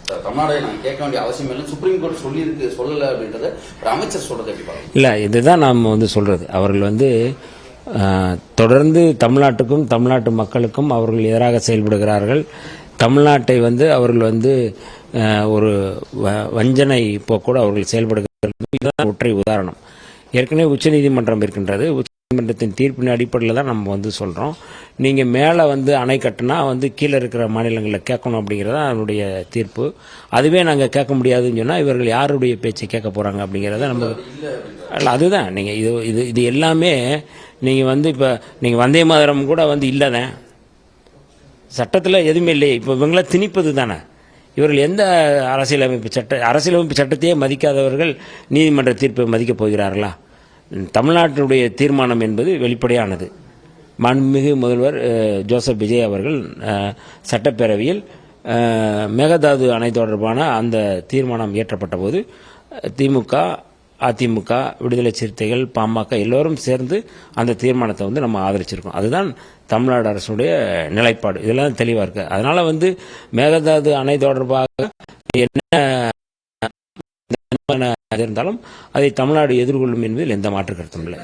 தமிழ்நாடு நான் கேட்க வேண்டிய அவசியம் இல்லை, சுப்ரீம் கோர்ட் சொல்லல அப்படின்றத ஒரு அமைச்சர் சொல்றது எப்படி பார்க்கணும்? இல்லை, இதுதான் நாம் சொல்றது. அவர்கள் தொடர்ந்து தமிழ்நாட்டுக்கும் தமிழ்நாட்டு மக்களுக்கும் அவர்கள் எதிராக செயல்படுகிறார்கள். தமிழ்நாட்டை அவர்கள் ஒரு வஞ்சனை போக்கோடு அவர்கள் செயல்படுகிறது. இதுதான் ஒற்றை உதாரணம். ஏற்கனவே உச்சநீதிமன்றம் இருக்கின்றது. உச்சநீதிமன்றத்தின் தீர்ப்பின் அடிப்படையில் தான் நம்ம சொல்கிறோம். நீங்கள் மேலே அணை கட்டினா கீழே இருக்கிற மாநிலங்களில் கேட்கணும் அப்படிங்கிறது தான் அதனுடைய தீர்ப்பு. அதுவே நாங்கள் கேட்க முடியாதுன்னு சொன்னால் இவர்கள் யாருடைய பேச்சை கேட்க போகிறாங்க அப்படிங்கிறத நம்ம இல்லை. அதுதான் நீங்கள் இது எல்லாமே நீங்கள் இப்போ நீங்கள் வந்தே மாதரம் கூட இல்லைதான், சட்டத்தில் எதுவுமே இல்லை. இப்போ இவங்கள திணிப்பது தானே. இவர்கள் எந்த அரசியலமைப்பு சட்டத்தையே மதிக்காதவர்கள் நீதிமன்ற தீர்ப்பை மதிக்கப் போகிறார்களா? தமிழ்நாட்டினுடைய தீர்மானம் என்பது வெளிப்படையானது. மாண்புமிகு முதல்வர் ஜோசப் விஜய் அவர்கள் சட்டப்பேரவையில் மேகதாது அணை தொடர்பான அந்த தீர்மானம் இயற்றப்பட்ட போது திமுக, அதிமுக, விடுதலை சிறுத்தைகள், பாமக எல்லோரும் சேர்ந்து அந்த தீர்மானத்தை நம்ம ஆதரிச்சிருக்கோம். அதுதான் தமிழ்நாடு அரசுடைய நிலைப்பாடு. இதெல்லாம் தெளிவாக இருக்குது. அதனால் மேகதாது அணை தொடர்பாக என்ன இருந்தாலும் அதை தமிழ்நாடு எதிர்கொள்ளும் என்பதில் எந்த மாற்று கருத்தும் இல்லை.